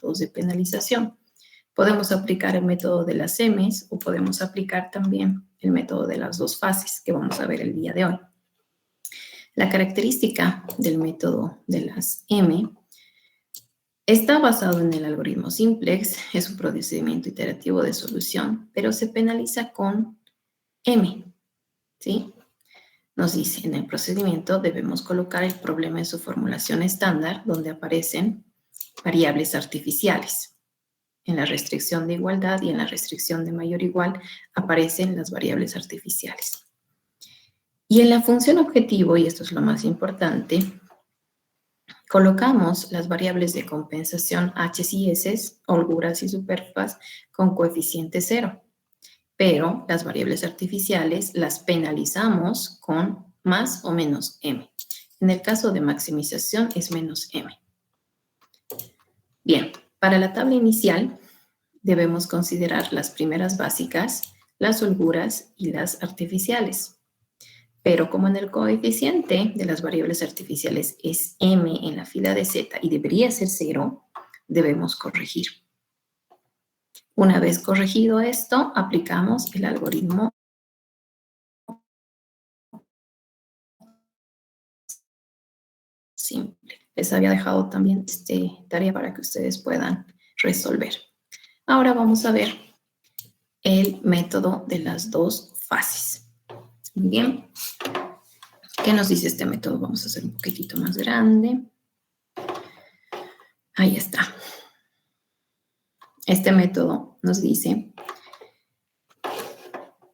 métodos de penalización. Podemos aplicar el método de las M's o podemos aplicar también el método de las dos fases que vamos a ver el día de hoy. La característica del método de las M está basado en el algoritmo simplex, es un procedimiento iterativo de solución, pero se penaliza con M, ¿sí? Nos dice, en el procedimiento debemos colocar el problema en su formulación estándar, donde aparecen variables artificiales. En la restricción de igualdad y en la restricción de mayor o igual aparecen las variables artificiales. Y en la función objetivo, y esto es lo más importante, colocamos las variables de compensación H's y S's, holguras y superfluas, con coeficiente 0. Pero las variables artificiales las penalizamos con más o menos m. En el caso de maximización es menos m. Bien, para la tabla inicial debemos considerar las primeras básicas, las holguras y las artificiales. Pero como en el coeficiente de las variables artificiales es m en la fila de z y debería ser 0, debemos corregir. Una vez corregido esto, aplicamos el algoritmo simple. Les había dejado también tarea para que ustedes puedan resolver. Ahora vamos a ver el método de las dos fases. Muy bien. ¿Qué nos dice este método? Vamos a hacer un poquitito más grande. Ahí está. Este método nos dice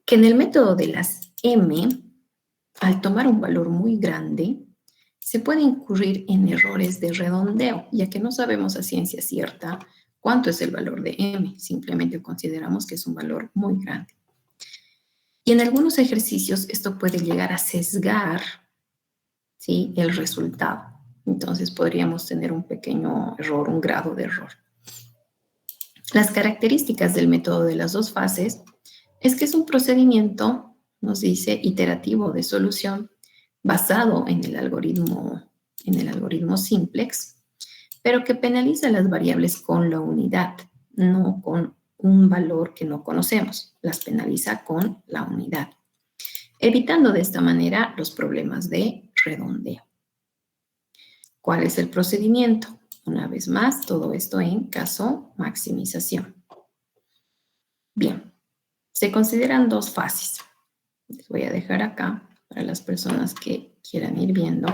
que en el método de las M, al tomar un valor muy grande, se puede incurrir en errores de redondeo, ya que no sabemos a ciencia cierta cuánto es el valor de M. Simplemente consideramos que es un valor muy grande. Y en algunos ejercicios esto puede llegar a sesgar, ¿sí?, el resultado. Entonces podríamos tener un pequeño error, un grado de error. Las características del método de las dos fases es que es un procedimiento, nos dice, iterativo de solución basado en el algoritmo simplex, pero que penaliza las variables con la unidad, no con un valor que no conocemos. Las penaliza con la unidad, evitando de esta manera los problemas de redondeo. ¿Cuál es el procedimiento? Una vez más, todo esto en caso maximización. Bien, se consideran dos fases. Les voy a dejar acá para las personas que quieran ir viendo.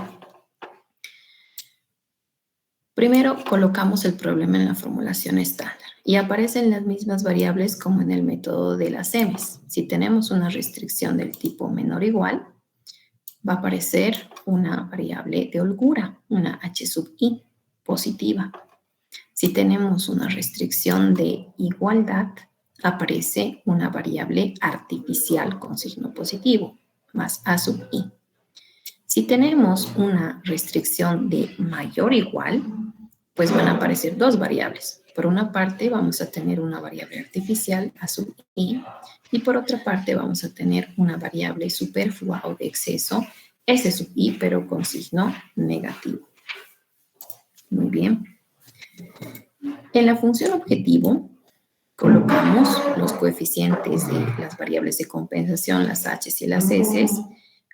Primero, colocamos el problema en la formulación estándar y aparecen las mismas variables como en el método de las M's. Si tenemos una restricción del tipo menor o igual, va a aparecer una variable de holgura, una H sub i positiva. Si tenemos una restricción de igualdad, aparece una variable artificial con signo positivo, más A sub i. Si tenemos una restricción de mayor o igual, pues van a aparecer dos variables. Por una parte vamos a tener una variable artificial, A sub i, y por otra parte vamos a tener una variable superflua o de exceso, S sub i, pero con signo negativo. Muy bien. En la función objetivo, colocamos los coeficientes de las variables de compensación, las H's y las S's,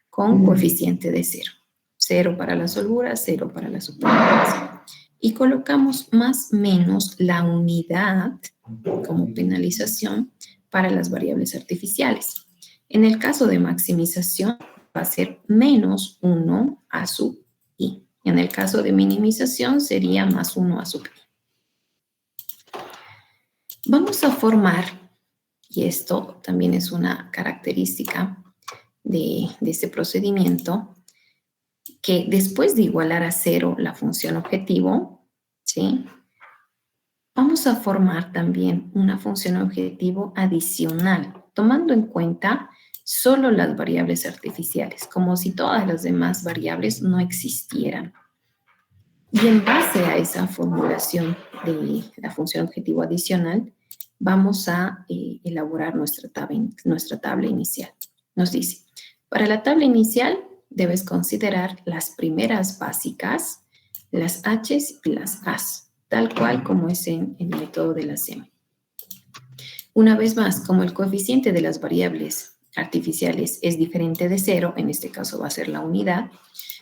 con coeficiente de 0. 0 para las holguras, 0 para las superfluas. Y colocamos más o menos la unidad como penalización para las variables artificiales. En el caso de maximización, va a ser menos 1 A sub i. En el caso de minimización, sería más 1 A sub i. Vamos a formar, y esto también es una característica de este procedimiento, que después de igualar a 0 la función objetivo, ¿sí?, vamos a formar también una función objetivo adicional, tomando en cuenta solo las variables artificiales, como si todas las demás variables no existieran. Y en base a esa formulación de la función objetivo adicional, vamos a elaborar nuestra tabla inicial. Nos dice, para la tabla inicial debes considerar las primeras básicas, las H's y las A's. tal cual como es en el método de la semi. Una vez más, como el coeficiente de las variables artificiales es diferente de 0, en este caso va a ser la unidad,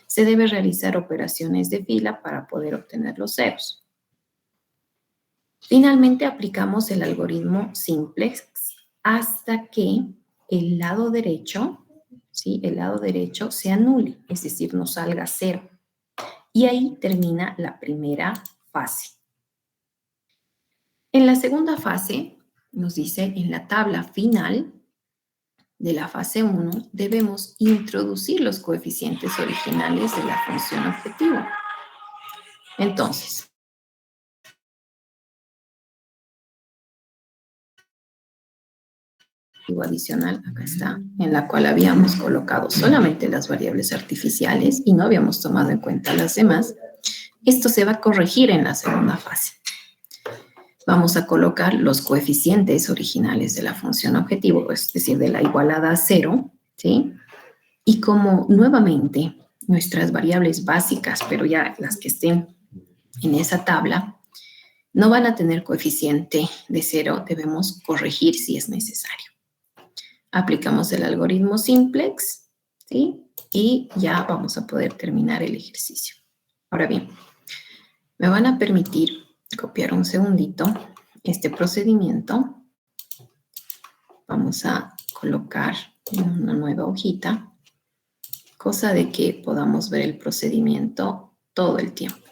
se debe realizar operaciones de fila para poder obtener los ceros. Finalmente, aplicamos el algoritmo simplex hasta que el lado derecho, ¿sí? El lado derecho se anule, es decir, nos salga 0. Y ahí termina la primera fase. En la segunda fase, nos dice, en la tabla final de la fase 1, debemos introducir los coeficientes originales de la función objetivo. Entonces, adicional, acá está, en la cual habíamos colocado solamente las variables artificiales y no habíamos tomado en cuenta las demás, esto se va a corregir en la segunda fase. Vamos a colocar los coeficientes originales de la función objetivo, es decir, de la igualada a 0, ¿sí? Y como nuevamente nuestras variables básicas, pero ya las que estén en esa tabla, no van a tener coeficiente de 0, debemos corregir si es necesario. Aplicamos el algoritmo simplex, ¿sí? Y ya vamos a poder terminar el ejercicio. Ahora bien, me van a permitir copiar un segundito este procedimiento. Vamos a colocar en una nueva hojita, cosa de que podamos ver el procedimiento todo el tiempo.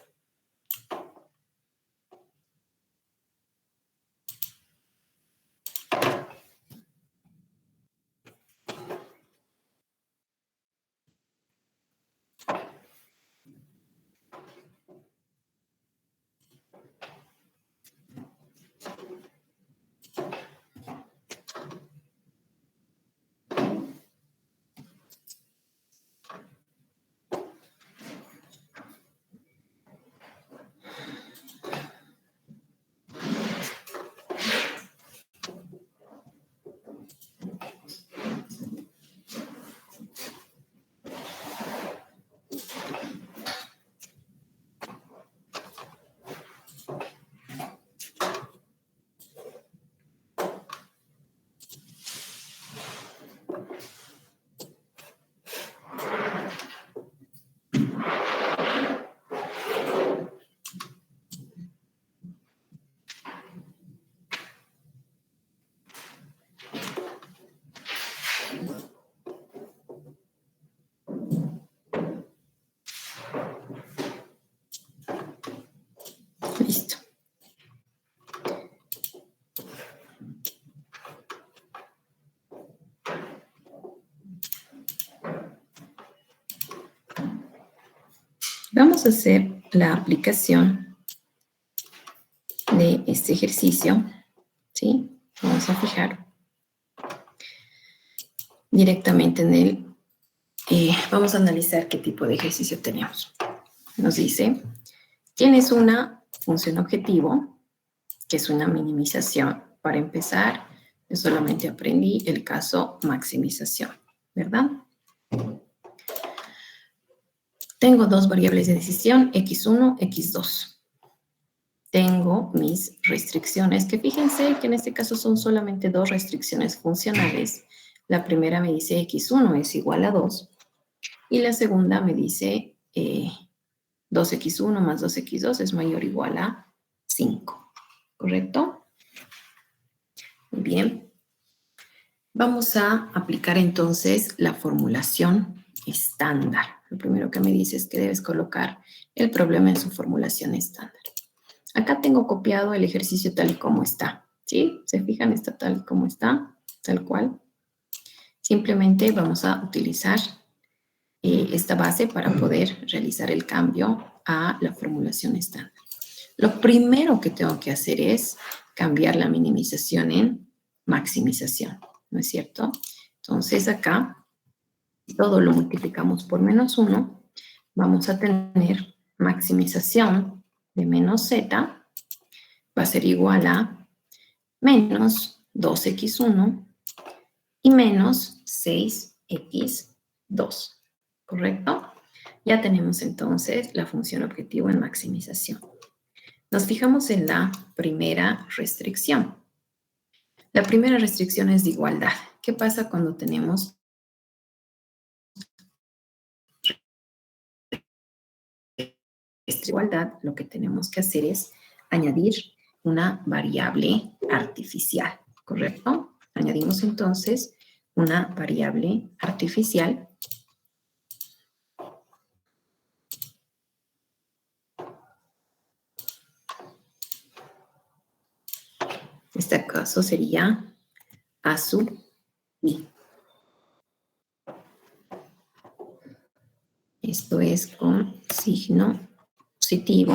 Listo. Vamos a hacer la aplicación de este ejercicio, ¿sí? Vamos a fijar directamente en él. Vamos a analizar qué tipo de ejercicio tenemos. Nos dice, tienes una función objetivo, que es una minimización. Para empezar, yo solamente aprendí el caso maximización, ¿verdad? Tengo dos variables de decisión, x1, x2. Tengo mis restricciones, que fíjense que en este caso son solamente dos restricciones funcionales. La primera me dice x1 es igual a 2 y la segunda me dice 2x1 más 2x2 es mayor o igual a 5. ¿Correcto? Muy bien. Vamos a aplicar entonces la formulación estándar. Lo primero que me dice es que debes colocar el problema en su formulación estándar. Acá tengo copiado el ejercicio tal y como está, ¿sí? ¿Se fijan? Está tal y como está, tal cual. Simplemente vamos a utilizar esta base para poder realizar el cambio a la formulación estándar. Lo primero que tengo que hacer es cambiar la minimización en maximización, ¿no es cierto? Entonces acá, todo lo multiplicamos por menos 1, vamos a tener maximización de menos z, va a ser igual a menos 2x1 y menos 6x2, ¿correcto? Ya tenemos entonces la función objetivo en maximización. Nos fijamos en la primera restricción. La primera restricción es de igualdad. ¿Qué pasa cuando tenemos esta igualdad? Lo que tenemos que hacer es añadir una variable artificial, ¿correcto? Añadimos entonces una variable artificial. En este caso sería A sub I. Esto es con signo positivo.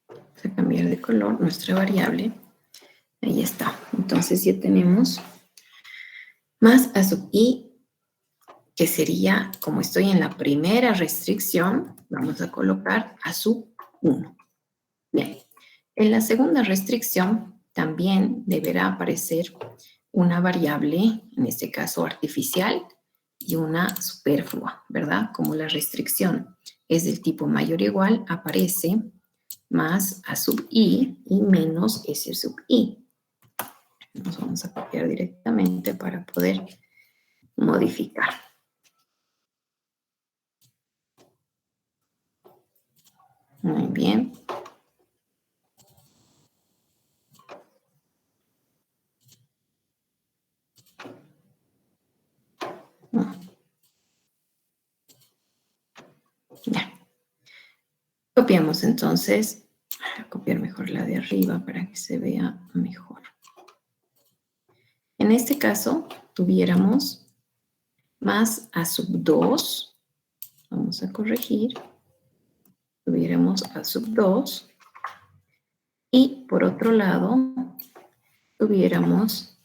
Vamos a cambiar de color nuestra variable. Ahí está. Entonces ya tenemos más A sub I, que sería, como estoy en la primera restricción, vamos a colocar A sub 1. Bien. En la segunda restricción también deberá aparecer una variable, en este caso artificial, y una superflua, ¿verdad? Como la restricción es del tipo mayor o igual, aparece más A sub I y menos S sub I. Nos vamos a copiar directamente para poder modificar. Muy bien. Ya. Copiamos entonces, copiar mejor la de arriba para que se vea mejor. En este caso, tuviéramos más A sub 2, vamos a corregir, tuviéramos A sub 2, y por otro lado, tuviéramos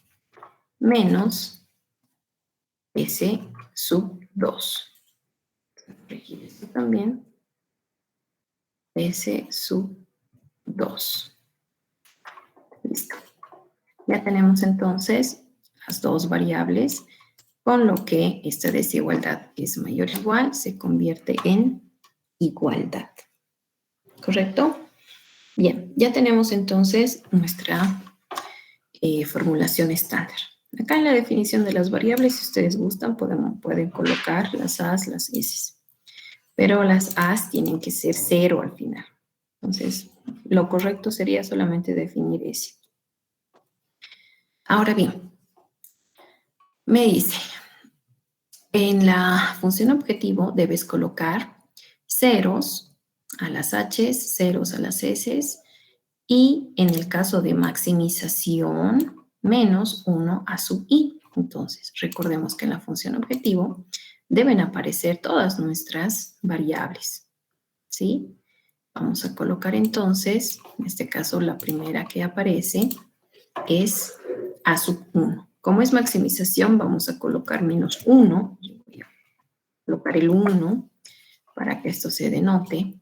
menos S sub 2. Corregir esto también. S sub 2. Listo. Ya tenemos entonces las dos variables, con lo que esta desigualdad, que es mayor o igual, se convierte en igualdad. ¿Correcto? Bien, ya tenemos entonces nuestra formulación estándar. Acá en la definición de las variables, si ustedes gustan, pueden colocar las A's, las S's. Pero las A's tienen que ser 0 al final. Entonces, lo correcto sería solamente definir S. Ahora bien, me dice, en la función objetivo debes colocar ceros a las H's, ceros a las S's, y en el caso de maximización, menos 1 a sub I. Entonces, recordemos que en la función objetivo deben aparecer todas nuestras variables, ¿sí? Vamos a colocar entonces, en este caso la primera que aparece es A sub 1. Como es maximización, vamos a colocar menos 1. Yo voy a colocar el 1 para que esto se denote.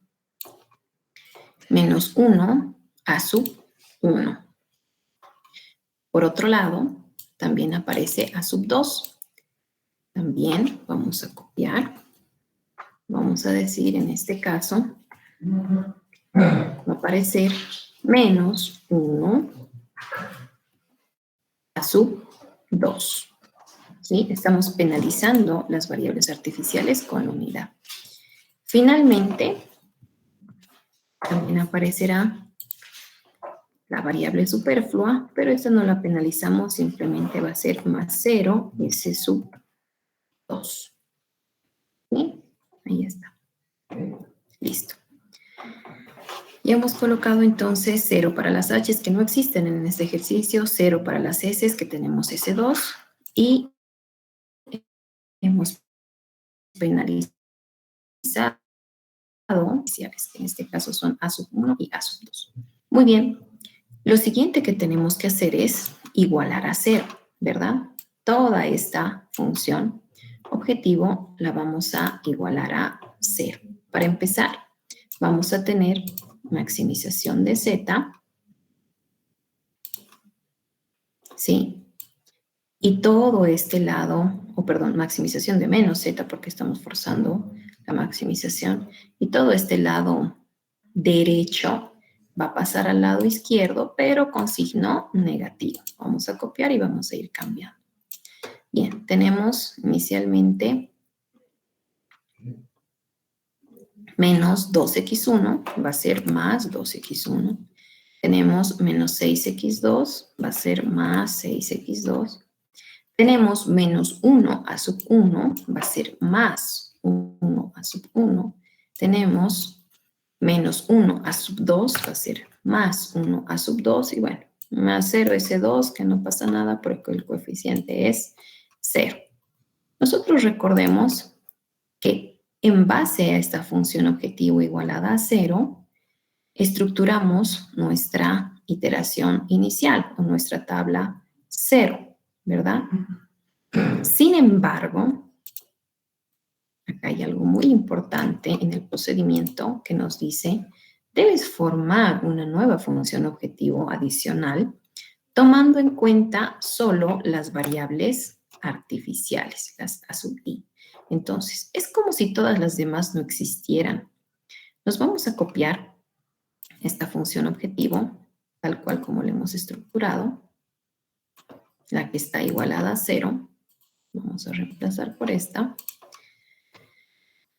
Menos 1 A sub 1. Por otro lado, también aparece A sub 2. También vamos a copiar. Vamos a decir en este caso, va a aparecer menos 1 A sub 2. ¿Sí? Estamos penalizando las variables artificiales con la unidad. Finalmente, también aparecerá la variable superflua, pero esta no la penalizamos, simplemente va a ser más 0 S sub 2. ¿Sí? Ahí está. Listo. Ya hemos colocado entonces 0 para las H's que no existen en este ejercicio, 0 para las S's que tenemos S2 y hemos penalizado iniciales, que en este caso son A sub 1 y A sub 2. Muy bien, lo siguiente que tenemos que hacer es igualar a 0, ¿verdad? Toda esta función objetivo la vamos a igualar a 0. Para empezar, vamos a tener maximización de z, ¿sí? Y todo este lado, o perdón, maximización de menos z, porque estamos forzando la maximización, y todo este lado derecho va a pasar al lado izquierdo, pero con signo negativo. Vamos a copiar y vamos a ir cambiando. Bien, tenemos inicialmente menos 2x1, va a ser más 2x1. Tenemos menos 6x2, va a ser más 6x2. Tenemos menos 1 a sub 1, va a ser más 1 a sub 1. Tenemos menos 1 a sub 2, va a ser más 1 a sub 2. Y bueno, más 0 ese 2, que no pasa nada porque el coeficiente es 0. Nosotros recordemos que en base a esta función objetivo igualada a 0, estructuramos nuestra iteración inicial o nuestra tabla 0, ¿verdad? Sin embargo, acá hay algo muy importante en el procedimiento que nos dice, debes formar una nueva función objetivo adicional tomando en cuenta solo las variables artificiales, las a sub i. Entonces, es como si todas las demás no existieran. Nos vamos a copiar esta función objetivo, tal cual como la hemos estructurado, la que está igualada a 0. Vamos a reemplazar por esta.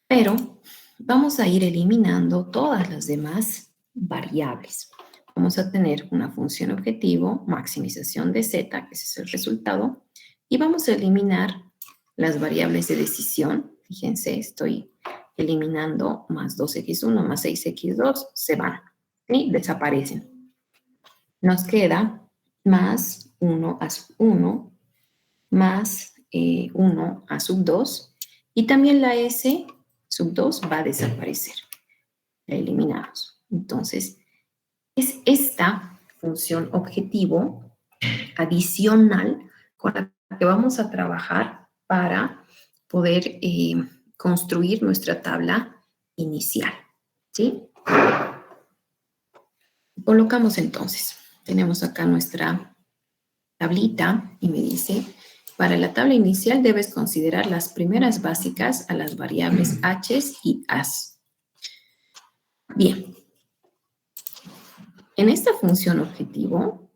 Pero vamos a ir eliminando todas las demás variables. Vamos a tener una función objetivo, maximización de z, que ese es el resultado, y vamos a eliminar las variables de decisión. Fíjense, estoy eliminando más 2x1 más 6x2, se van y desaparecen. Nos queda más 1 a sub 1 más 1 a sub 2 y también la s sub 2 va a desaparecer. La eliminamos. Entonces, es esta función objetivo adicional con la que vamos a trabajar para poder construir nuestra tabla inicial. ¿Sí? Colocamos entonces. Tenemos acá nuestra tablita y me dice, para la tabla inicial debes considerar las primeras básicas a las variables h y as. Bien. En esta función objetivo,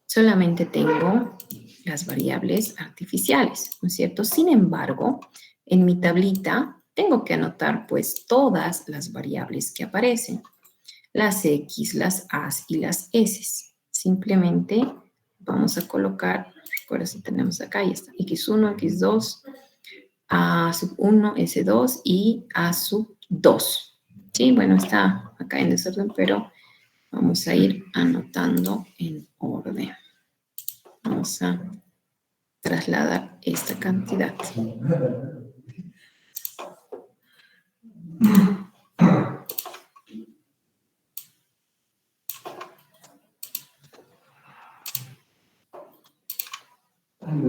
solamente tengo las variables artificiales, ¿no es cierto? Sin embargo, en mi tablita tengo que anotar pues todas las variables que aparecen, las x, las a's y las s's. Simplemente vamos a colocar, recuerda si tenemos acá, ya está, x1, x2, a sub 1, s2 y a sub 2. Sí, bueno, está acá en desorden, pero vamos a ir anotando en orden. Vamos a trasladar esta cantidad.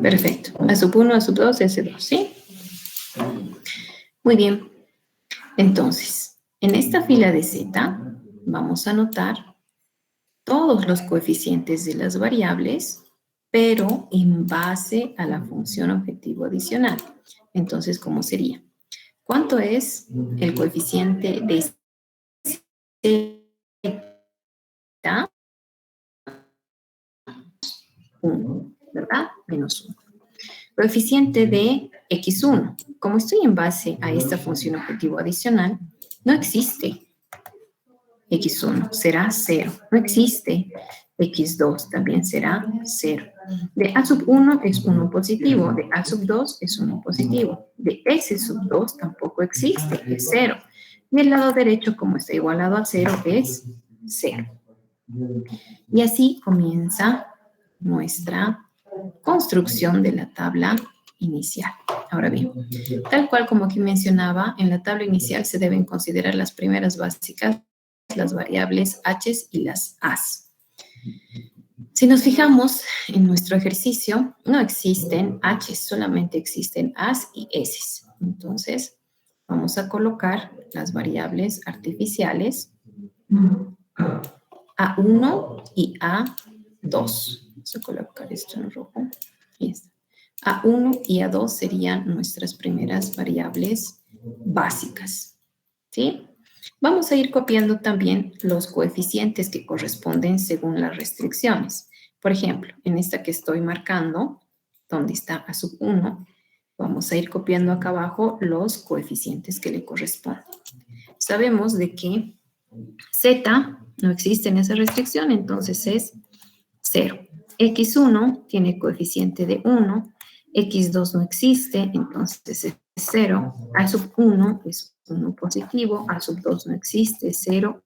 Perfecto. A sub 1, a sub 2, S2, ¿sí? Muy bien. Entonces, en esta fila de Z vamos a anotar todos los coeficientes de las variables, pero en base a la función objetivo adicional. Entonces, ¿cómo sería? ¿Cuánto es el coeficiente de Z? 1, ¿verdad? Menos 1. Coeficiente de x1. Como estoy en base a esta función objetivo adicional, no existe x1, será 0. No existe x2, también será 0. De a sub 1 es 1 positivo, de a sub 2 es 1 positivo, de s sub 2 tampoco existe, es 0. Y el lado derecho, como está igualado a 0, es 0. Y así comienza nuestra construcción de la tabla inicial. Ahora bien, tal cual como aquí mencionaba, en la tabla inicial se deben considerar las primeras básicas, las variables h y las a's. Si nos fijamos en nuestro ejercicio, no existen h, solamente existen a's y s's. Entonces, vamos a colocar las variables artificiales a1 y a2. Vamos a colocar esto en rojo. Ahí está. A1 y A2 serían nuestras primeras variables básicas, ¿sí? Vamos a ir copiando también los coeficientes que corresponden según las restricciones. Por ejemplo, en esta que estoy marcando, donde está A sub 1, vamos a ir copiando acá abajo los coeficientes que le corresponden. Sabemos de que Z no existe en esa restricción, entonces es 0. X1 tiene coeficiente de 1, X2 no existe, entonces es 0. A sub 1 es 1 positivo, A sub 2 no existe, es 0.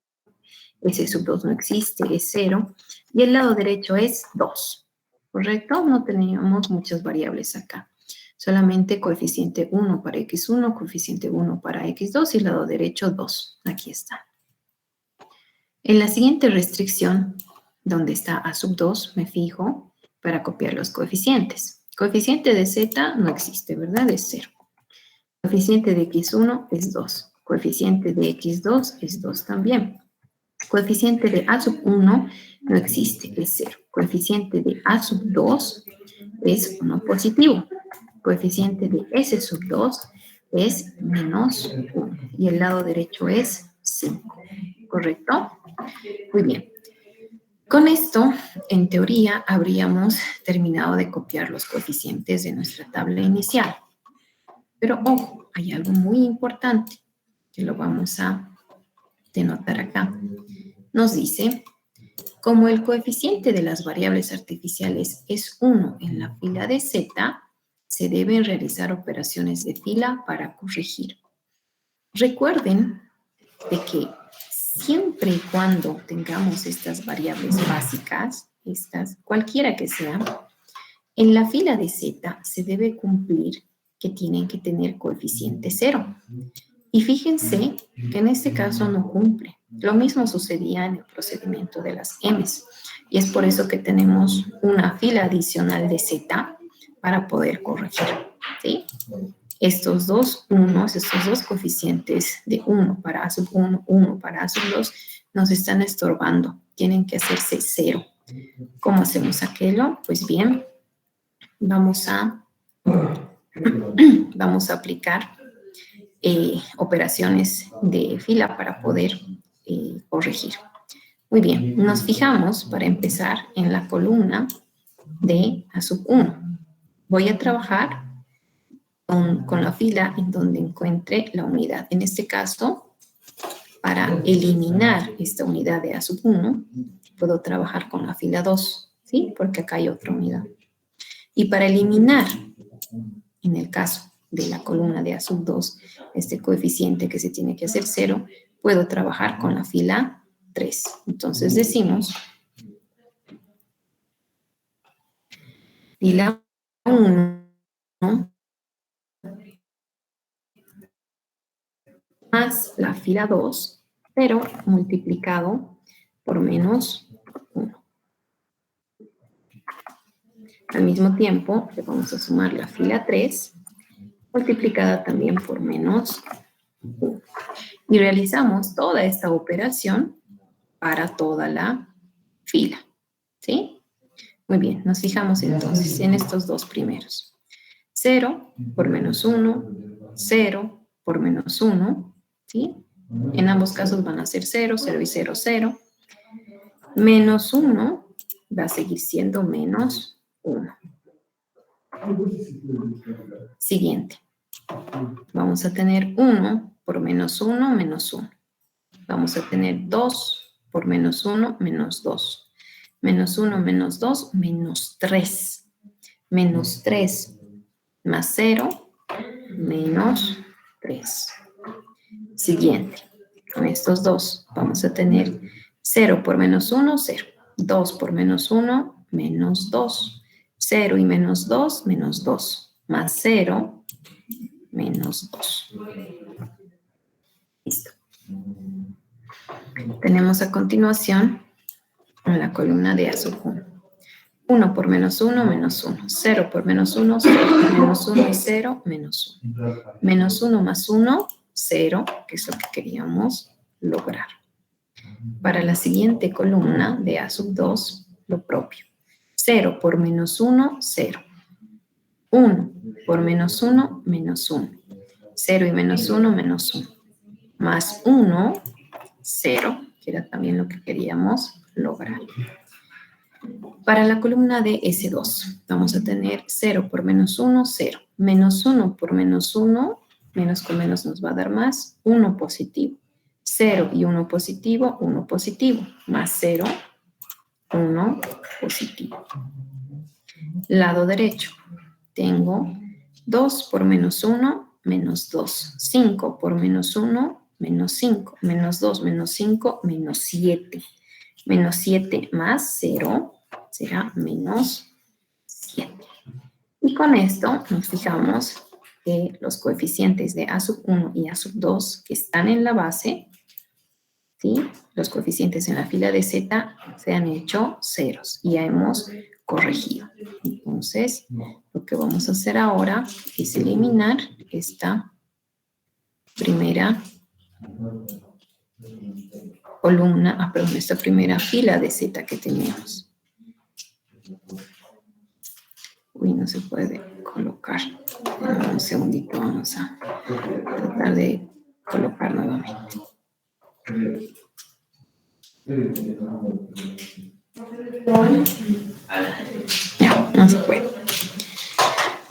S sub 2 no existe, es 0. Y el lado derecho es 2. ¿Correcto? No teníamos muchas variables acá. Solamente coeficiente 1 para X1, coeficiente 1 para X2 y el lado derecho 2. Aquí está. En la siguiente restricción, donde está A sub 2, me fijo para copiar los coeficientes. Coeficiente de Z no existe, ¿verdad? Es 0. Coeficiente de X1 es 2. Coeficiente de X2 es 2 también. Coeficiente de A sub 1 no existe, es 0. Coeficiente de A sub 2 es 1 positivo. Coeficiente de S sub 2 es menos 1. Y el lado derecho es 5. ¿Correcto? Muy bien. Con esto, en teoría, habríamos terminado de copiar los coeficientes de nuestra tabla inicial. Pero, ojo, hay algo muy importante que lo vamos a denotar acá. Nos dice, como el coeficiente de las variables artificiales es 1 en la fila de Z, se deben realizar operaciones de fila para corregir. Recuerden de que siempre y cuando tengamos estas variables básicas, cualquiera que sea, en la fila de Z se debe cumplir que tienen que tener coeficiente 0. Y fíjense que en este caso no cumple. Lo mismo sucedía en el procedimiento de las M's. Y es por eso que tenemos una fila adicional de Z para poder corregir, ¿sí? Estos dos coeficientes de 1 para A sub 1, 1 para A sub 2, nos están estorbando. Tienen que hacerse 0. ¿Cómo hacemos aquello? Pues bien, vamos a aplicar operaciones de fila para poder corregir. Muy bien, nos fijamos para empezar en la columna de A sub 1. Voy a trabajar con la fila en donde encuentre la unidad. En este caso, para eliminar esta unidad de A sub 1, puedo trabajar con la fila 2, ¿sí? Porque acá hay otra unidad. Y para eliminar, en el caso de la columna de A sub 2, este coeficiente que se tiene que hacer 0, puedo trabajar con la fila 3. Entonces decimos, fila 1 más la fila 2, pero multiplicado por menos 1. Al mismo tiempo, le vamos a sumar la fila 3, multiplicada también por menos 1. Y realizamos toda esta operación para toda la fila, ¿sí? Muy bien, nos fijamos entonces en estos dos primeros. 0 por menos 1, 0 por menos 1, ¿sí? En ambos casos van a ser 0, 0 y 0, 0. Menos 1 va a seguir siendo menos 1. Siguiente. Vamos a tener 1 por menos 1, menos 1. Vamos a tener 2 por menos 1, menos 2. Menos 1, menos 2, menos 3. Menos 3 más 0, menos 3. Siguiente. Con estos dos vamos a tener 0 por menos 1, 0. 2 por menos 1, menos 2. 0 y menos 2, menos 2. Más 0, menos 2. Listo. Tenemos a continuación en la columna de A sub 1. 1 por menos 1, menos 1. 0 por menos 1, 0. Menos 1 y 0, menos 1. Menos 1 más 1, 0, que es lo que queríamos lograr. Para la siguiente columna de A sub 2, lo propio. 0 por menos 1, 0. 1 por menos 1, menos 1. 0 y menos 1, menos 1. Más 1, 0, que era también lo que queríamos lograr. Para la columna de S2, vamos a tener 0 por menos 1, 0. Menos 1 por menos 1, menos con menos nos va a dar más, 1 positivo. 0 y 1 positivo, 1 positivo. Más 0, 1 positivo. Lado derecho, tengo 2 por menos 1, menos 2. 5 por menos 1, menos 5. Menos 2, menos 5, menos 7. Menos 7 más 0 será menos 7. Y con esto nos fijamos que los coeficientes de A sub 1 y A sub 2 que están en la base, ¿sí? Los coeficientes en la fila de Z se han hecho ceros y ya hemos corregido. Entonces, lo que vamos a hacer ahora es eliminar esta primera columna, perdón, esta primera fila de Z que teníamos. Uy, no se puede colocar. Un segundito, vamos a tratar de colocar nuevamente. Ya, no se puede.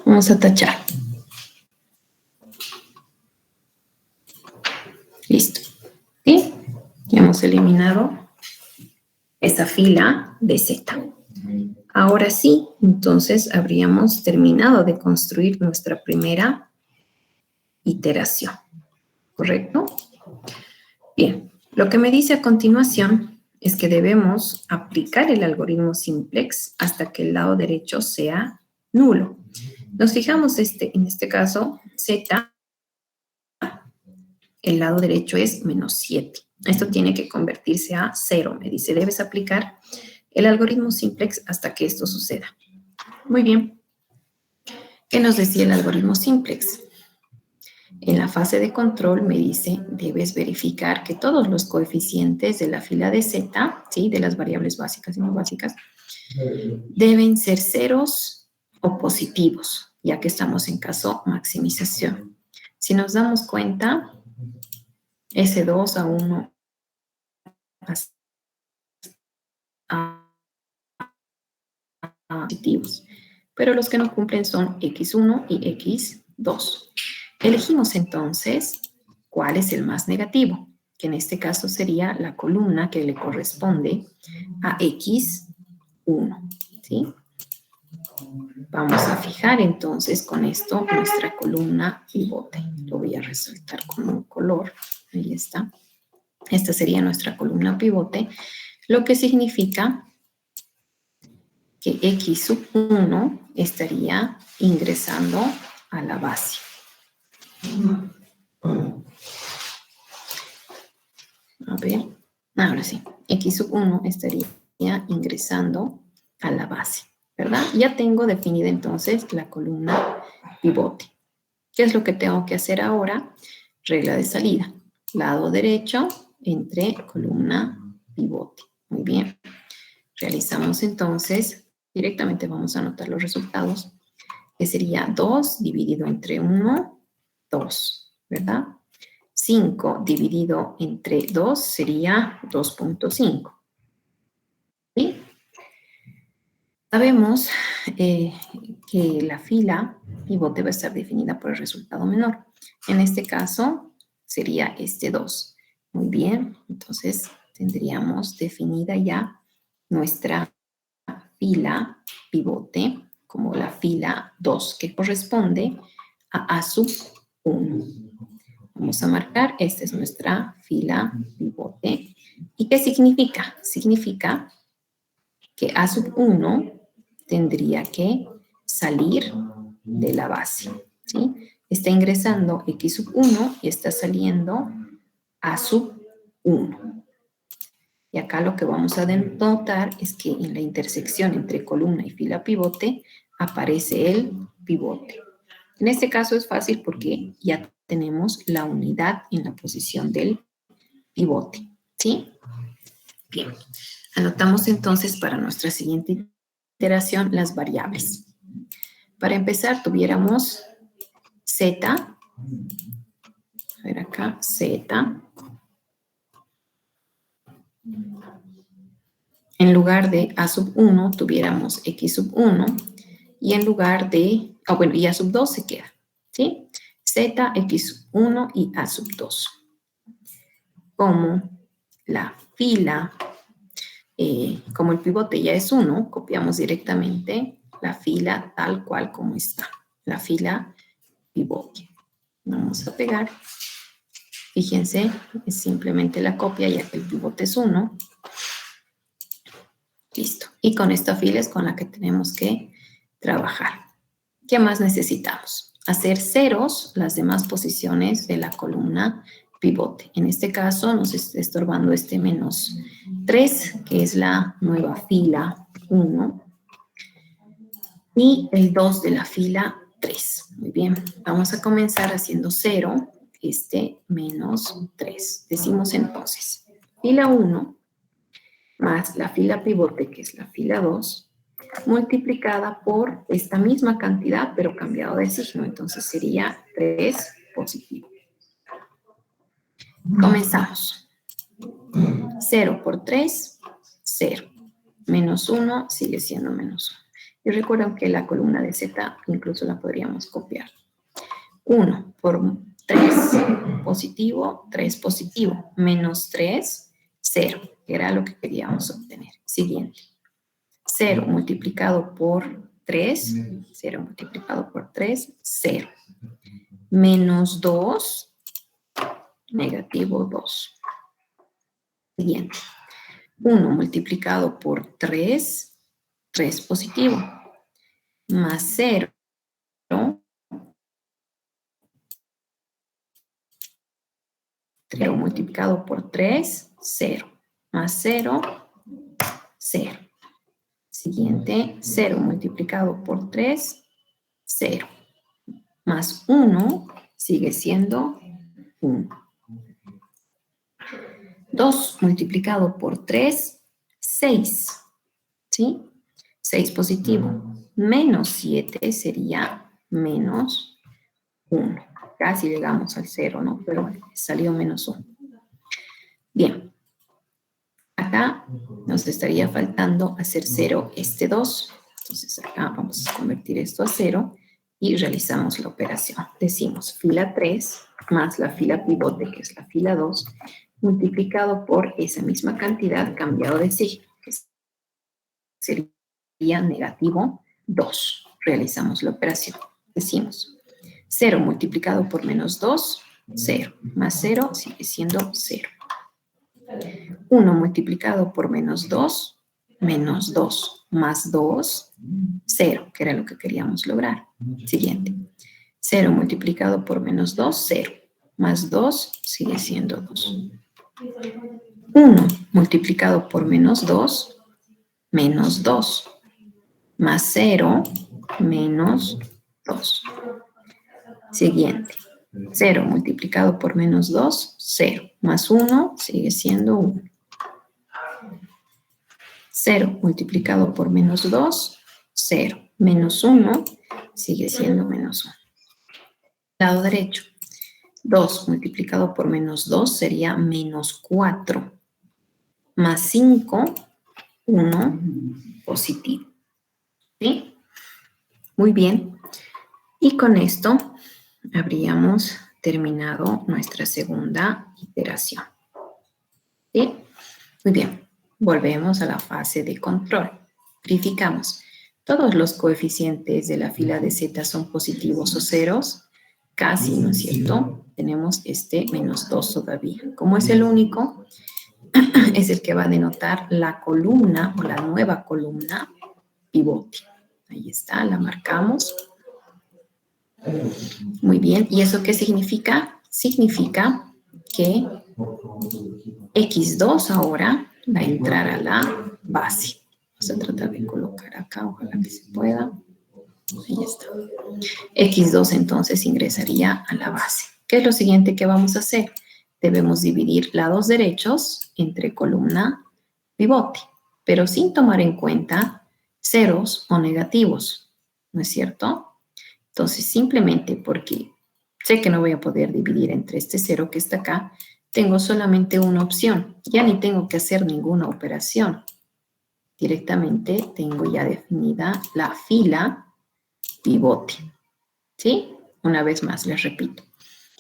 Vamos a tachar. Listo. ¿Sí? Ya hemos eliminado esta fila de Z. Ahora sí, entonces habríamos terminado de construir nuestra primera iteración. ¿Correcto? Bien, lo que me dice a continuación es que debemos aplicar el algoritmo simplex hasta que el lado derecho sea nulo. Nos fijamos en este caso, Z, el lado derecho es menos 7. Esto tiene que convertirse a 0. Me dice, debes aplicar el algoritmo simplex hasta que esto suceda. Muy bien. ¿Qué nos decía el algoritmo simplex? En la fase de control me dice, debes verificar que todos los coeficientes de la fila de Z, ¿sí? De las variables básicas y no básicas, deben ser ceros o positivos, ya que estamos en caso maximización. Si nos damos cuenta, S2 a 1 a positivos, pero los que no cumplen son X1 y X2. Elegimos entonces cuál es el más negativo, que en este caso sería la columna que le corresponde a X1, ¿sí? Vamos a fijar entonces con esto nuestra columna pivote. Lo voy a resaltar con un color. Ahí está. Esta sería nuestra columna pivote, lo que significa que X sub 1 estaría ingresando a la base. A ver, ahora sí. X sub 1 estaría ingresando a la base, ¿verdad? Ya tengo definida entonces la columna pivote. ¿Qué es lo que tengo que hacer ahora? Regla de salida. Lado derecho entre columna pivote. Muy bien. Realizamos entonces, directamente vamos a anotar los resultados, que sería 2 dividido entre 1, 2, ¿verdad? 5 dividido entre 2 sería 2.5. ¿Sí? Sabemos que la fila pivote va a estar definida por el resultado menor. En este caso sería este 2. Muy bien, entonces tendríamos definida ya nuestra fila pivote como la fila 2, que corresponde a sub 1. Vamos a marcar, esta es nuestra fila pivote. ¿Y qué significa? Significa que A sub 1 tendría que salir de la base, ¿sí? Está ingresando X sub 1 y está saliendo A sub 1. Y acá lo que vamos a notar es que en la intersección entre columna y fila pivote aparece el pivote. En este caso es fácil porque ya tenemos la unidad en la posición del pivote, ¿sí? Bien. Anotamos entonces para nuestra siguiente iteración las variables. Para empezar, tuviéramos Z, a ver acá, Z, en lugar de A sub 1 tuviéramos X sub 1 y en lugar de, bueno, y A sub 2 se queda, ¿sí? Z, X sub 1 y A sub 2. Como la fila, como el pivote ya es 1, copiamos directamente la fila tal cual como está, la fila pivote. Vamos a pegar. Fíjense, es simplemente la copia ya que el pivote es 1. Listo. Y con esta fila es con la que tenemos que trabajar. ¿Qué más necesitamos? Hacer ceros las demás posiciones de la columna pivote. En este caso nos está estorbando este menos 3, que es la nueva fila 1. Y el 2 de la fila 3. Muy bien. Vamos a comenzar haciendo 0, este menos 3. Decimos entonces, fila 1 más la fila pivote, que es la fila 2, multiplicada por esta misma cantidad, pero cambiado de signo. Entonces sería 3 positivo. Comenzamos. 0 por 3, 0. Menos 1 sigue siendo menos 1. Y recuerden que la columna de Z incluso la podríamos copiar. 1 por 3 positivo, 3 positivo. Menos 3, 0, que era lo que queríamos obtener. Siguiente. 0 multiplicado por 3, 0 multiplicado por 3, 0. Menos 2, negativo 2. Siguiente. 1 multiplicado por 3, 3 positivo. Más 0, 0 multiplicado por 3, 0. Más 0, 0. Siguiente, 0 multiplicado por 3, 0. Más 1 sigue siendo 1. 2 multiplicado por 3, 6. ¿Sí? 6 positivo. Menos 7 sería menos 1. Casi llegamos al 0, ¿no? Pero salió menos 1. Bien. Acá nos estaría faltando hacer 0 este 2. Entonces acá vamos a convertir esto a 0 y realizamos la operación. Decimos fila 3 más la fila pivote, que es la fila 2, multiplicado por esa misma cantidad cambiado de signo, que sería negativo 2. Realizamos la operación. Decimos 0 multiplicado por menos 2, 0. Más 0 sigue siendo 0. 1 multiplicado por menos 2, menos 2, más 2, 0, que era lo que queríamos lograr. Siguiente. 0 multiplicado por menos 2, 0. Más 2 sigue siendo 2. 1 multiplicado por menos 2, menos 2. Más 0, menos 2. Siguiente. 0 multiplicado por menos 2, 0. Más 1 sigue siendo 1. 0 multiplicado por menos 2, 0. Menos 1 sigue siendo menos 1. Lado derecho. 2 multiplicado por menos 2 sería menos 4. Más 5, 1 positivo. ¿Sí? Muy bien. Y con esto habríamos terminado nuestra segunda iteración. ¿Sí? Muy bien. Volvemos a la fase de control. Verificamos. ¿Todos los coeficientes de la fila de Z son positivos o ceros? Casi, ¿no es cierto? Tenemos este menos 2 todavía. Como es el único, es el que va a denotar la columna o la nueva columna pivote. Ahí está, la marcamos. Muy bien. ¿Y eso qué significa? Significa que X2 ahora va a entrar a la base. Vamos a tratar de colocar acá, ojalá que se pueda. Ahí está. X2 entonces ingresaría a la base. ¿Qué es lo siguiente que vamos a hacer? Debemos dividir lados derechos entre columna pivote, pero sin tomar en cuenta ceros o negativos, ¿no es cierto? Entonces, simplemente porque sé que no voy a poder dividir entre este 0 que está acá, tengo solamente una opción. Ya ni tengo que hacer ninguna operación. Directamente tengo ya definida la fila pivote. ¿Sí? Una vez más, les repito.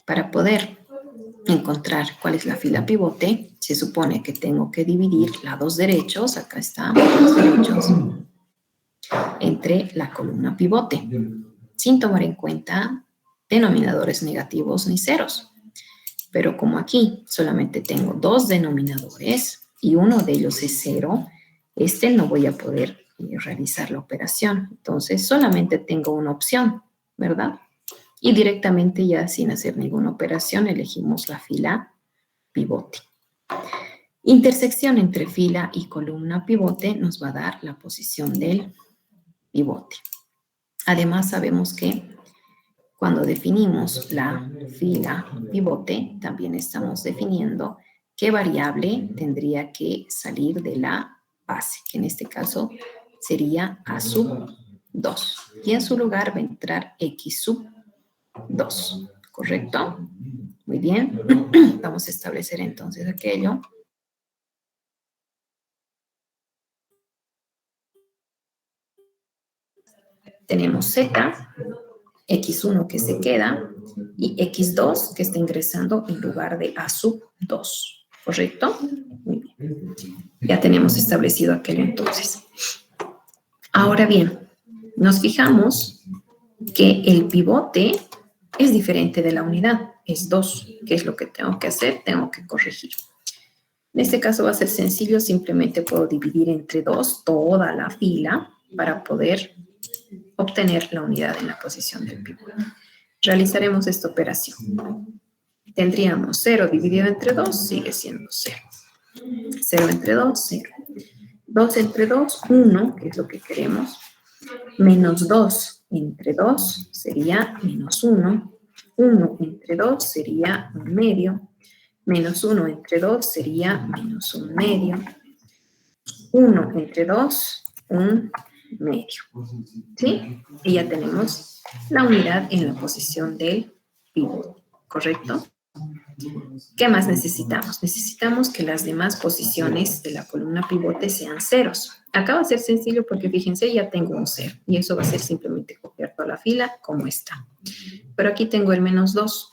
Para poder encontrar cuál es la fila pivote, se supone que tengo que dividir lados derechos, acá están los derechos, entre la columna pivote, sin tomar en cuenta denominadores negativos ni ceros. Pero como aquí solamente tengo dos denominadores y uno de ellos es 0, no voy a poder realizar la operación. Entonces solamente tengo una opción, ¿verdad? Y directamente ya sin hacer ninguna operación elegimos la fila pivote. Intersección entre fila y columna pivote nos va a dar la posición del pivote. Además sabemos que cuando definimos la fila pivote, también estamos definiendo qué variable tendría que salir de la base, que en este caso sería A sub 2. Y en su lugar va a entrar X sub 2, ¿correcto? Muy bien. Vamos a establecer entonces aquello. Tenemos Z, X1 que se queda y X2 que está ingresando en lugar de A sub 2, ¿correcto? Muy bien. Ya tenemos establecido aquello entonces. Ahora bien, nos fijamos que el pivote es diferente de la unidad, es 2. ¿Qué es lo que tengo que hacer? Tengo que corregir. En este caso va a ser sencillo, simplemente puedo dividir entre 2 toda la fila para poder obtener la unidad en la posición del pivote. Realizaremos esta operación. Tendríamos 0 dividido entre 2, sigue siendo 0. 0 entre 2, 0. 2 entre 2, 1, que es lo que queremos. Menos 2 entre 2 sería menos 1. 1 entre 2 sería 1 medio. Menos 1 entre 2 sería menos 1 medio. 1 entre 2, 1 medio. ¿Sí? Y ya tenemos la unidad en la posición del pivote, ¿correcto? ¿Qué más necesitamos? Necesitamos que las demás posiciones de la columna pivote sean ceros. Acá va a ser sencillo porque fíjense, ya tengo un 0 y eso va a ser simplemente copiar toda la fila como está. Pero aquí tengo el menos 2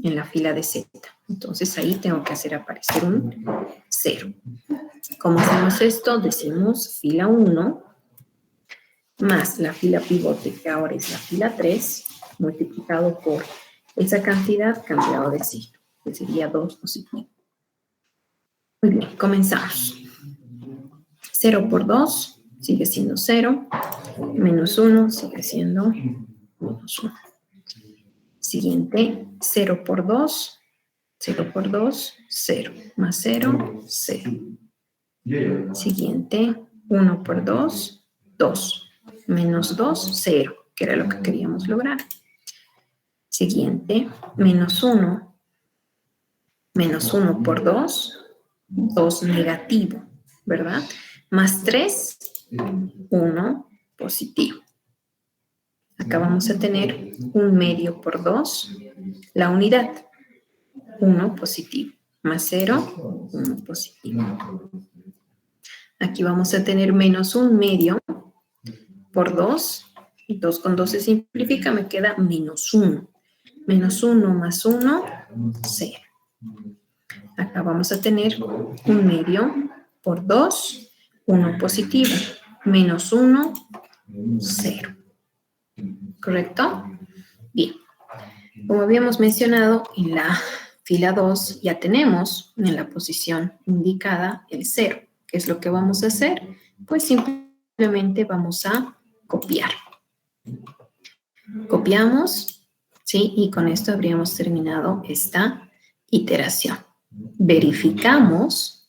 en la fila de Z. Entonces ahí tengo que hacer aparecer un 0. ¿Cómo hacemos esto? Decimos fila 1 más la fila pivote, que ahora es la fila 3, multiplicado por esa cantidad cambiado de signo, que sería 2 positivo. Muy bien, comenzamos. 0 por 2 sigue siendo 0, menos 1 sigue siendo menos 1. Siguiente, 0 por 2, 0 por 2, 0, más 0, 0. Siguiente, 1 por 2, 2. Menos 2, 0, que era lo que queríamos lograr. Siguiente, menos 1. Menos 1 por 2, 2 negativo, ¿verdad? Más 3, 1 positivo. Acá vamos a tener 1 medio por 2, la unidad, 1 positivo. Más 0, 1 positivo. Aquí vamos a tener menos 1 medio por 2, y 2 con 2 se simplifica, me queda menos 1. Menos 1 más 1, 0. Acá vamos a tener 1 medio por 2, 1 positivo, menos 1, 0. ¿Correcto? Bien. Como habíamos mencionado, en la fila 2 ya tenemos en la posición indicada el 0. ¿Qué es lo que vamos a hacer? Pues simplemente vamos a copiar. Copiamos, ¿sí? Y con esto habríamos terminado esta iteración. Verificamos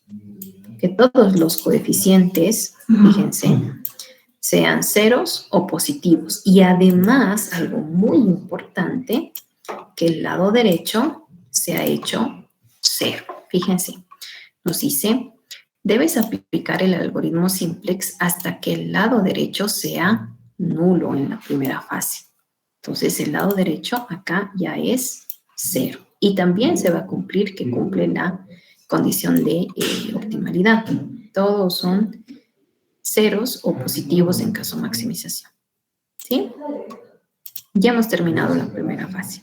que todos los coeficientes, fíjense, sean ceros o positivos. Y además, algo muy importante, que el lado derecho sea hecho 0. Fíjense, nos dice Debes aplicar el algoritmo simplex hasta que el lado derecho sea nulo en la primera fase. Entonces, el lado derecho acá ya es 0. Y también se va a cumplir que cumple la condición de optimalidad. Todos son ceros o positivos en caso de maximización. ¿Sí? Ya hemos terminado la primera fase.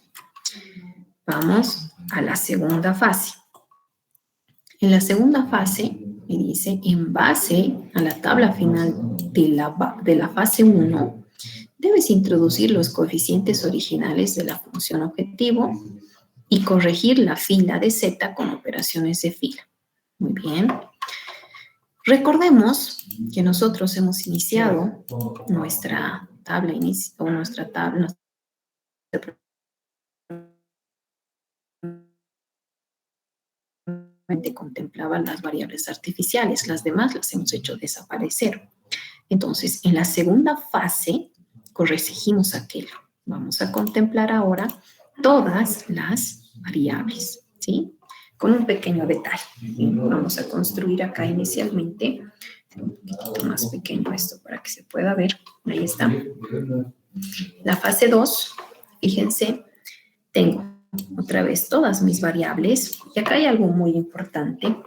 Vamos a la segunda fase. En la segunda fase, me dice, en base a la tabla final de la fase 1, debes introducir los coeficientes originales de la función objetivo y corregir la fila de z con operaciones de fila. Muy bien. Recordemos que nosotros hemos iniciado nuestra tabla contemplaba las variables artificiales, las demás las hemos hecho desaparecer. Entonces, en la segunda fase, corregimos aquello. Vamos a contemplar ahora todas las variables, ¿sí? Con un pequeño detalle. Vamos a construir acá inicialmente, un poquito más pequeño esto para que se pueda ver. Ahí está. La fase 2, fíjense, tengo otra vez todas mis variables. Y acá hay algo muy importante,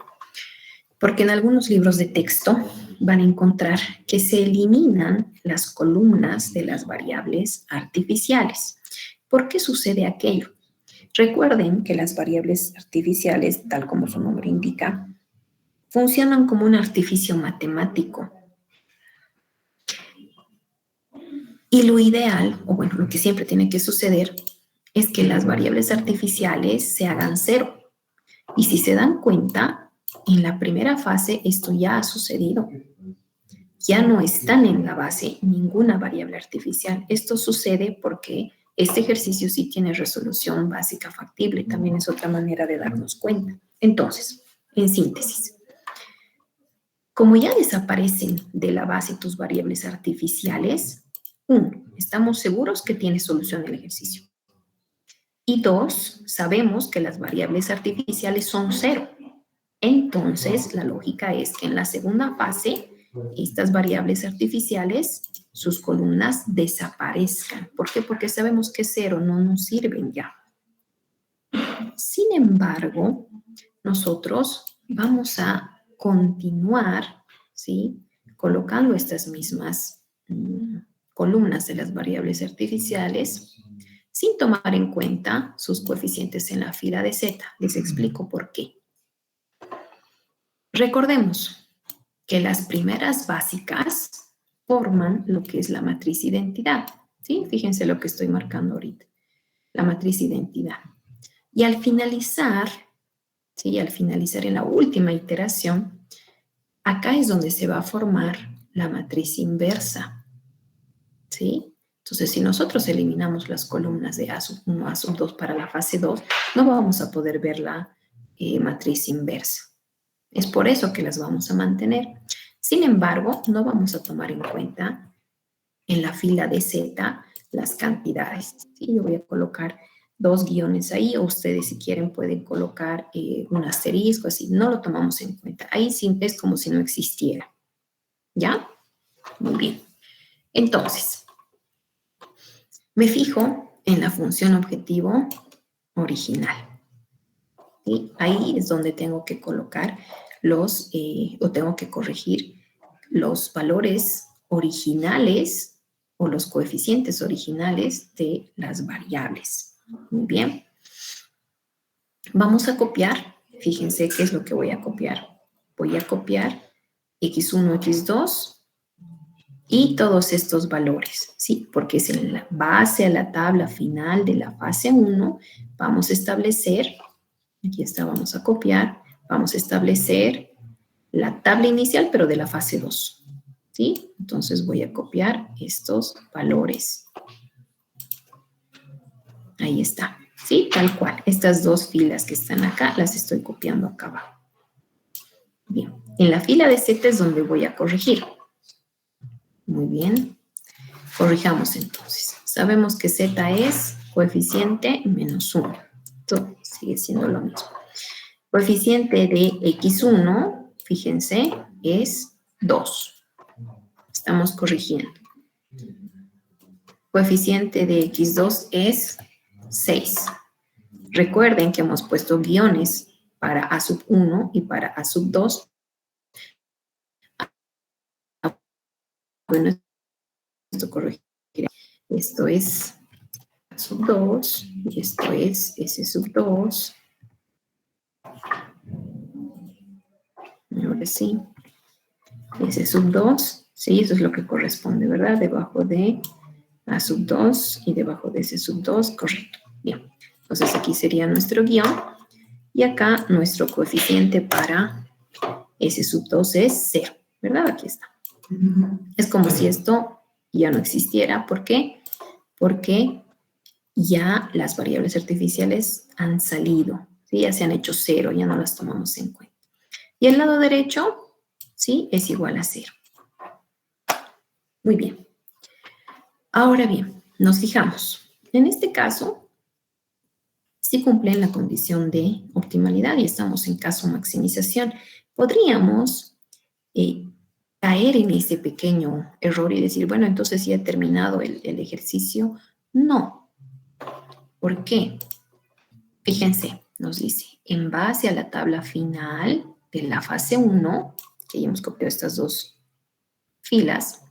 porque en algunos libros de texto van a encontrar que se eliminan las columnas de las variables artificiales. ¿Por qué sucede aquello? Recuerden que las variables artificiales, tal como su nombre indica, funcionan como un artificio matemático. Y lo ideal, o bueno, lo que siempre tiene que suceder, es que las variables artificiales se hagan 0. Y si se dan cuenta, en la primera fase esto ya ha sucedido. Ya no están en la base ninguna variable artificial. Esto sucede porque este ejercicio sí tiene resolución básica factible. También es otra manera de darnos cuenta. Entonces, en síntesis, como ya desaparecen de la base tus variables artificiales, 1, estamos seguros que tiene solución el ejercicio. Y 2, sabemos que las variables artificiales son 0. Entonces, la lógica es que en la segunda fase, estas variables artificiales, sus columnas desaparezcan. ¿Por qué? Porque sabemos que 0 no nos sirven ya. Sin embargo, nosotros vamos a continuar, ¿sí?, colocando estas mismas columnas de las variables artificiales sin tomar en cuenta sus coeficientes en la fila de z. Les explico por qué. Recordemos que las primeras básicas forman lo que es la matriz identidad, ¿sí? Fíjense lo que estoy marcando ahorita, la matriz identidad. Y al finalizar, ¿sí?, al finalizar en la última iteración, acá es donde se va a formar la matriz inversa, ¿sí? Entonces, si nosotros eliminamos las columnas de A sub 1, A sub 2 para la fase 2, no vamos a poder ver la matriz inversa. Es por eso que las vamos a mantener. Sin embargo, no vamos a tomar en cuenta en la fila de Z las cantidades. ¿Sí? Yo voy a colocar 2 guiones ahí, o ustedes si quieren pueden colocar un asterisco, así. No lo tomamos en cuenta. Ahí sí es como si no existiera. ¿Ya? Muy bien. Entonces, me fijo en la función objetivo original. ¿Sí? Ahí es donde tengo que colocar o tengo que corregir los valores originales o los coeficientes originales de las variables. Muy bien. Vamos a copiar. Fíjense qué es lo que voy a copiar. Voy a copiar x1, x2 y todos estos valores, ¿sí? Porque es en la base a la tabla final de la fase 1, vamos a establecer, aquí está, vamos a copiar, vamos a establecer la tabla inicial, pero de la fase 2, ¿sí? Entonces voy a copiar estos valores. Ahí está, ¿sí? Tal cual. Estas 2 filas que están acá, las estoy copiando acá abajo. Bien, en la fila de Z es donde voy a corregir. Muy bien. Corrijamos entonces. Sabemos que Z es coeficiente menos 1. Esto sigue siendo lo mismo. Coeficiente de X1, fíjense, es 2. Estamos corrigiendo. Coeficiente de x2 es 6. Recuerden que hemos puesto guiones para a sub 1 y para a sub 2. Bueno, esto corregirá. Esto es a sub 2 y esto es s sub 2. Ahora sí. S sub 2, sí, eso es lo que corresponde, ¿verdad? Debajo de a sub 2 y debajo de S sub 2, correcto. Bien, entonces aquí sería nuestro guión y acá nuestro coeficiente para S sub 2 es 0, ¿verdad? Aquí está. Es como si esto ya no existiera. ¿Por qué? Porque ya las variables artificiales han salido, ¿sí? Ya se han hecho 0, ya no las tomamos en cuenta. Y el lado derecho, ¿sí? Es igual a 0. Muy bien. Ahora bien, nos fijamos. En este caso, si cumplen la condición de optimalidad y estamos en caso maximización, podríamos caer en ese pequeño error y decir, bueno, entonces ya he terminado el ejercicio. No. ¿Por qué? Fíjense, nos dice, en base a la tabla final de la fase 1, que ya hemos copiado estas dos filas,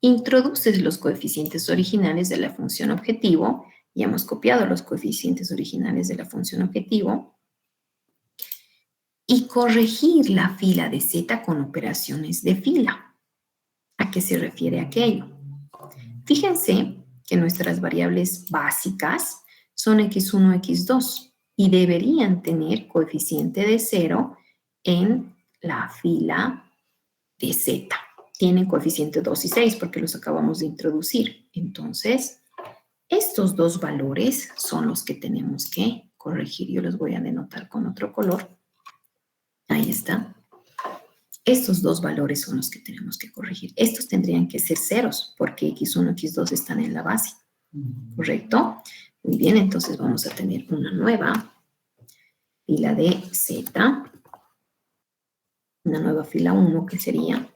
introduces los coeficientes originales de la función objetivo. Ya hemos copiado los coeficientes originales de la función objetivo. Y corregir la fila de z con operaciones de fila. ¿A qué se refiere aquello? Fíjense que nuestras variables básicas son x1, x2 y deberían tener coeficiente de 0 en la fila de z. Tienen coeficiente 2 y 6 porque los acabamos de introducir. Entonces, estos dos valores son los que tenemos que corregir. Yo los voy a denotar con otro color. Ahí está. Estos dos valores son los que tenemos que corregir. Estos tendrían que ser ceros porque x1 y x2 están en la base. ¿Correcto? Muy bien, entonces vamos a tener una nueva fila de z. Una nueva fila 1 que sería.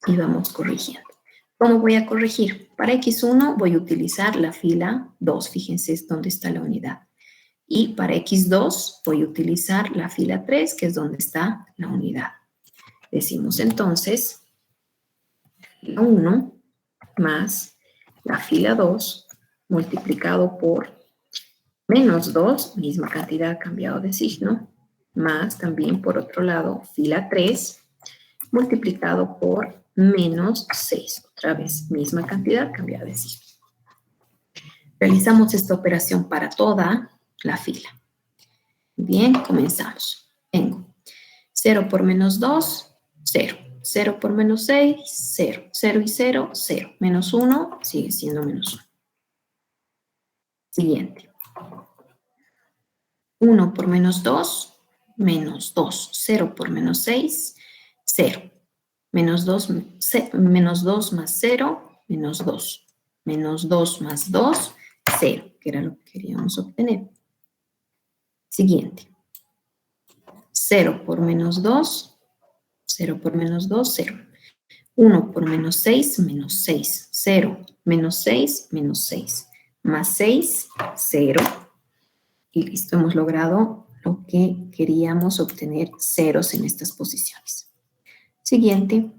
Y vamos corrigiendo. ¿Cómo voy a corregir? Para x1 voy a utilizar la fila 2. Fíjense dónde está la unidad. Y para x2 voy a utilizar la fila 3, que es donde está la unidad. Decimos entonces, la 1 más la fila 2 multiplicado por menos 2, misma cantidad cambiado de signo, más también por otro lado fila 3 multiplicado por menos 6. Otra vez, misma cantidad cambiada de signo. Realizamos esta operación para toda la fila. Bien, comenzamos. Tengo 0 por menos 2, 0. 0 por menos 6, 0. 0 y 0, 0. Menos 1 sigue siendo menos 1. Siguiente. 1 por menos 2, menos 2. 0 por menos 6, 0. Menos 2 más 0, menos 2. Menos 2 más 2, 0, que era lo que queríamos obtener. Siguiente. 0 por menos 2, 0 por menos 2, 0. 1 por menos 6, menos 6. 0, menos 6, menos 6. Más 6, 0. Y listo, hemos logrado lo que queríamos obtener, ceros en estas posiciones. Siguiente.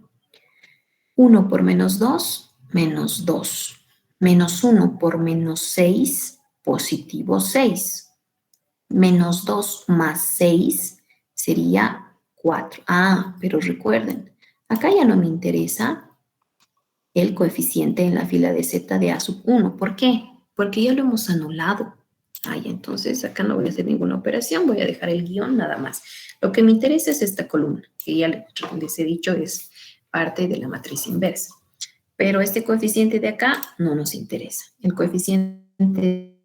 1 por menos 2, menos 2. Menos 1 por menos 6, positivo 6. Menos 2 más 6 sería 4. Ah, pero recuerden, acá ya no me interesa el coeficiente en la fila de z de a sub 1. ¿Por qué? Porque ya lo hemos anulado. Entonces acá no voy a hacer ninguna operación, voy a dejar el guión nada más. Lo que me interesa es esta columna, que ya les he dicho es parte de la matriz inversa. Pero este coeficiente de acá no nos interesa. El coeficiente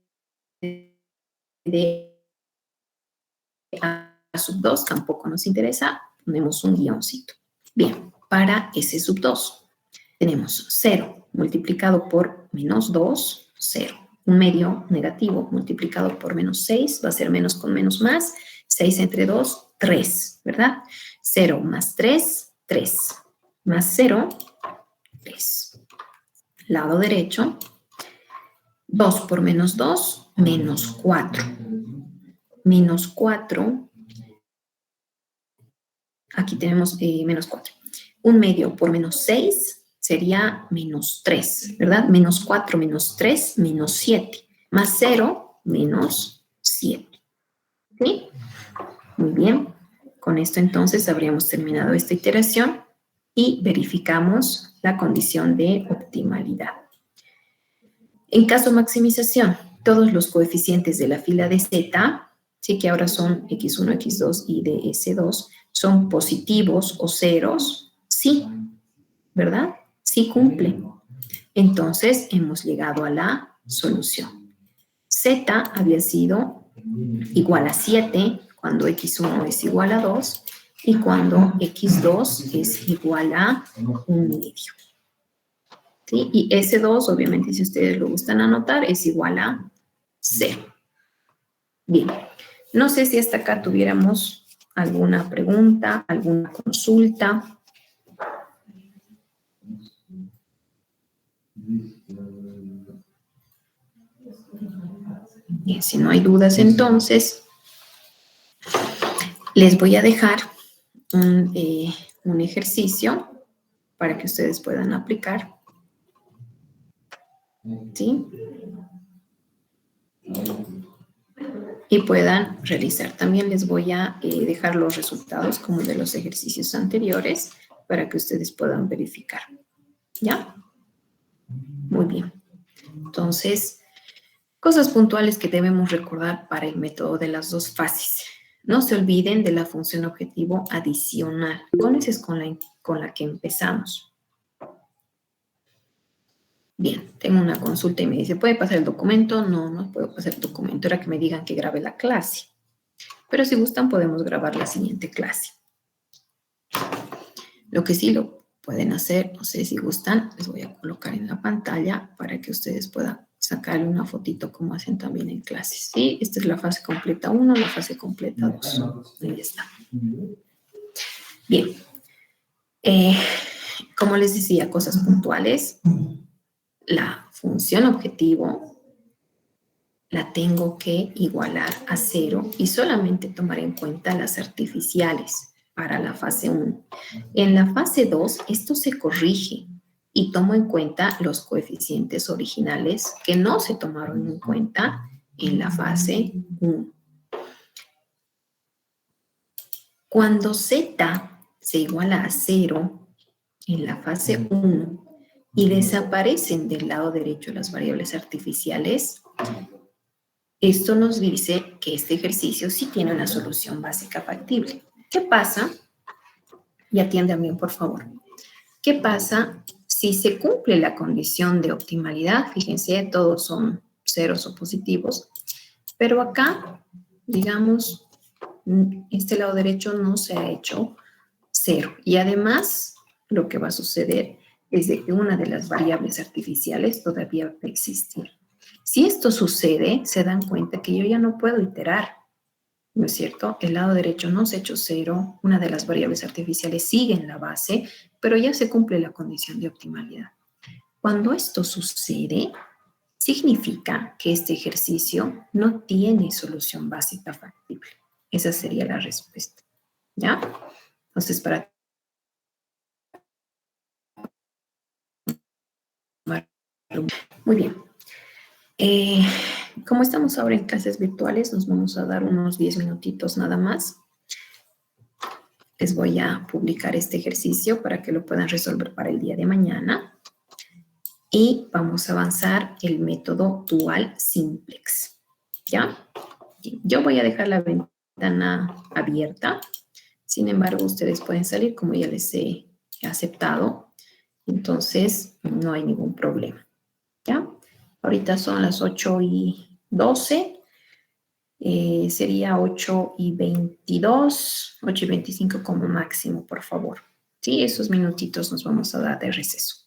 de a sub 2 tampoco nos interesa, ponemos un guioncito. Bien, para S sub 2 tenemos 0 multiplicado por menos 2, 0. Un medio negativo multiplicado por menos 6, va a ser menos con menos más, 6 entre 2, 3, ¿verdad? 0 más 3, 3. Más 0, 3. Lado derecho, 2 por menos 2, menos 4. Menos 4, aquí tenemos menos 4. 1/2 por menos 6 sería menos 3, ¿verdad? Menos 4 menos 3, menos 7. Más 0, menos 7. ¿Sí? Muy bien. Con esto entonces habríamos terminado esta iteración y verificamos la condición de optimalidad. En caso maximización, todos los coeficientes de la fila de Z, sí que ahora son X1, X2 y DS2, son positivos o ceros, sí, ¿verdad? Sí cumple. Entonces hemos llegado a la solución. Z había sido igual a 7 cuando X1 es igual a 2 y cuando X2 es igual a 1/2. ¿Sí? Y S2, obviamente, si ustedes lo gustan anotar, es igual a 0. Bien, no sé si hasta acá tuviéramos alguna pregunta, alguna consulta. Bien, si no hay dudas, entonces les voy a dejar un ejercicio para que ustedes puedan aplicar. ¿Sí? Y puedan realizar. También les voy a dejar los resultados como de los ejercicios anteriores para que ustedes puedan verificar. ¿Ya? Muy bien. Entonces, cosas puntuales que debemos recordar para el método de las dos fases. No se olviden de la función objetivo adicional. Con esa es con la que empezamos. Bien, tengo una consulta y me dice, ¿puede pasar el documento? No, no puedo pasar el documento. Era que me digan que grabe la clase. Pero si gustan, podemos grabar la siguiente clase. Lo que sí lo pueden hacer, no sé si gustan, les voy a colocar en la pantalla para que ustedes puedan sacarle una fotito como hacen también en clases. ¿Sí? Esta es la fase completa 1, la fase completa 2. Ahí está. Bien. Como les decía, cosas puntuales. La función objetivo la tengo que igualar a 0 y solamente tomar en cuenta las artificiales para la fase 1. En la fase 2, esto se corrige y tomo en cuenta los coeficientes originales que no se tomaron en cuenta en la fase 1. Cuando Z se iguala a 0 en la fase 1 y desaparecen del lado derecho las variables artificiales, esto nos dice que este ejercicio sí tiene una solución básica factible. ¿Qué pasa? Y atiendan bien, por favor. ¿Qué pasa si se cumple la condición de optimalidad? Fíjense, todos son ceros o positivos, pero acá, digamos, este lado derecho no se ha hecho 0. Y además, lo que va a suceder es de que una de las variables artificiales todavía va a existir. Si esto sucede, se dan cuenta que yo ya no puedo iterar, ¿no es cierto? El lado derecho no se ha hecho 0, una de las variables artificiales sigue en la base, pero ya se cumple la condición de optimalidad. Cuando esto sucede, significa que este ejercicio no tiene solución básica factible. Esa sería la respuesta, ¿ya? Entonces, para... Muy bien. Como estamos ahora en clases virtuales, nos vamos a dar unos 10 minutitos nada más. Les voy a publicar este ejercicio para que lo puedan resolver para el día de mañana. Y vamos a avanzar el método dual simplex. ¿Ya? Yo voy a dejar la ventana abierta. Sin embargo, ustedes pueden salir como ya les he aceptado. Entonces, no hay ningún problema. ¿Ya? Ahorita son las 8:12. Sería 8:22, 8:25 como máximo, por favor. Sí, esos minutitos nos vamos a dar de receso.